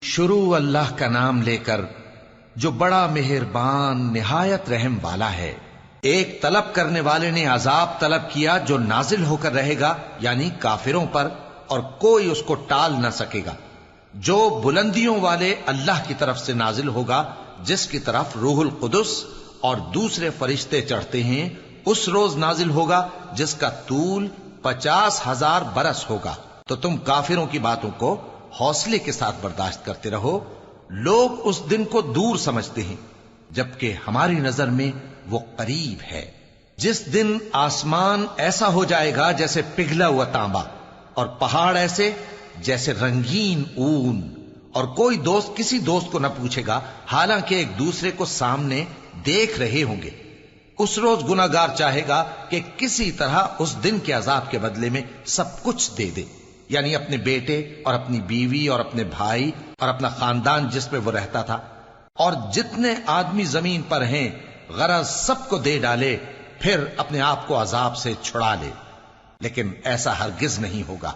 شروع اللہ کا نام لے کر جو بڑا مہربان نہایت رحم والا ہے۔ ایک طلب کرنے والے نے عذاب طلب کیا جو نازل ہو کر رہے گا، یعنی کافروں پر، اور کوئی اس کو ٹال نہ سکے گا۔ جو بلندیوں والے اللہ کی طرف سے نازل ہوگا، جس کی طرف روح القدس اور دوسرے فرشتے چڑھتے ہیں، اس روز نازل ہوگا جس کا طول 50,000 برس ہوگا۔ تو تم کافروں کی باتوں کو حوصلے کے ساتھ برداشت کرتے رہو۔ لوگ اس دن کو دور سمجھتے ہیں، جبکہ ہماری نظر میں وہ قریب ہے۔ جس دن آسمان ایسا ہو جائے گا جیسے پگھلا ہوا تانبا، اور پہاڑ ایسے جیسے رنگین اون، اور کوئی دوست کسی دوست کو نہ پوچھے گا، حالانکہ ایک دوسرے کو سامنے دیکھ رہے ہوں گے۔ اس روز گناہگار چاہے گا کہ کسی طرح اس دن کے عذاب کے بدلے میں سب کچھ دے دے، یعنی اپنے بیٹے اور اپنی بیوی اور اپنے بھائی اور اپنا خاندان جس میں وہ رہتا تھا، اور جتنے آدمی زمین پر ہیں، غرض سب کو دے ڈالے، پھر اپنے آپ کو عذاب سے چھڑا لے۔ لیکن ایسا ہرگز نہیں ہوگا۔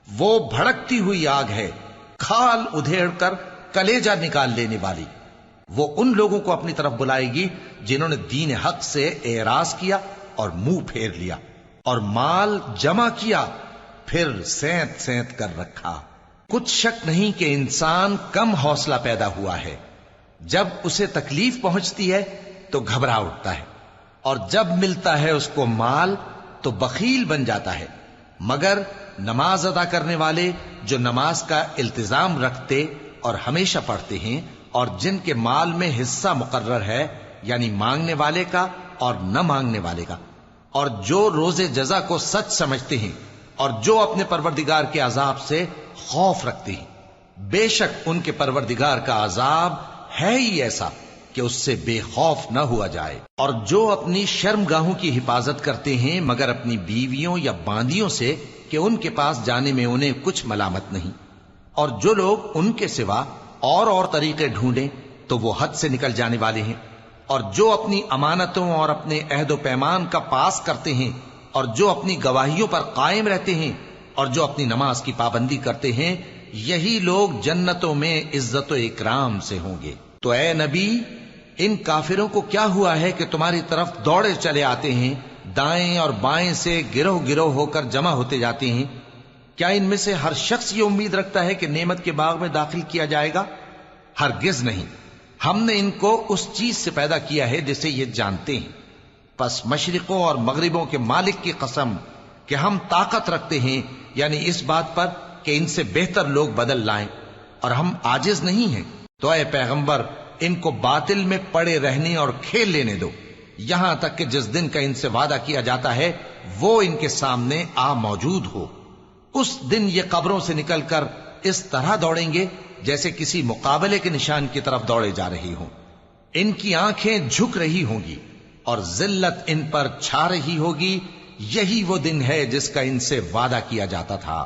وہ بھڑکتی ہوئی آگ ہے، کھال ادھیڑ کر کلیجہ نکال لینے والی۔ وہ ان لوگوں کو اپنی طرف بلائے گی جنہوں نے دین حق سے اعراض کیا اور منہ پھیر لیا، اور مال جمع کیا، پھر سینت سینت کر رکھا۔ کچھ شک نہیں کہ انسان کم حوصلہ پیدا ہوا ہے۔ جب اسے تکلیف پہنچتی ہے تو گھبرا اٹھتا ہے، اور جب ملتا ہے اس کو مال تو بخیل بن جاتا ہے۔ مگر نماز ادا کرنے والے جو نماز کا التزام رکھتے اور ہمیشہ پڑھتے ہیں، اور جن کے مال میں حصہ مقرر ہے، یعنی مانگنے والے کا اور نہ مانگنے والے کا، اور جو روز جزا کو سچ سمجھتے ہیں، اور جو اپنے پروردگار کے عذاب سے خوف رکھتے ہیں، بے شک ان کے پروردگار کا عذاب ہے ہی ایسا کہ اس سے بے خوف نہ ہوا جائے۔ اور جو اپنی شرمگاہوں کی حفاظت کرتے ہیں مگر اپنی بیویوں یا باندیوں سے کہ ان کے پاس جانے میں انہیں کچھ ملامت نہیں، اور جو لوگ ان کے سوا اور طریقے ڈھونڈیں تو وہ حد سے نکل جانے والے ہیں، اور جو اپنی امانتوں اور اپنے عہد و پیمان کا پاس کرتے ہیں، اور جو اپنی گواہیوں پر قائم رہتے ہیں، اور جو اپنی نماز کی پابندی کرتے ہیں، یہی لوگ جنتوں میں عزت و اکرام سے ہوں گے۔ تو اے نبی، ان کافروں کو کیا ہوا ہے کہ تمہاری طرف دوڑے چلے آتے ہیں، دائیں اور بائیں سے گروہ گروہ ہو کر جمع ہوتے جاتے ہیں؟ کیا ان میں سے ہر شخص یہ امید رکھتا ہے کہ نعمت کے باغ میں داخل کیا جائے گا؟ ہرگز نہیں۔ ہم نے ان کو اس چیز سے پیدا کیا ہے جسے یہ جانتے ہیں۔ پس مشرقوں اور مغربوں کے مالک کی قسم کہ ہم طاقت رکھتے ہیں، یعنی اس بات پر کہ ان سے بہتر لوگ بدل لائیں، اور ہم عاجز نہیں ہیں۔ تو اے پیغمبر، ان کو باطل میں پڑے رہنے اور کھیل لینے دو، یہاں تک کہ جس دن کا ان سے وعدہ کیا جاتا ہے وہ ان کے سامنے آ موجود ہو۔ اس دن یہ قبروں سے نکل کر اس طرح دوڑیں گے جیسے کسی مقابلے کے نشان کی طرف دوڑے جا رہی ہوں۔ ان کی آنکھیں جھک رہی ہوں گی اور ذلت ان پر چھا رہی ہوگی۔ یہی وہ دن ہے جس کا ان سے وعدہ کیا جاتا تھا۔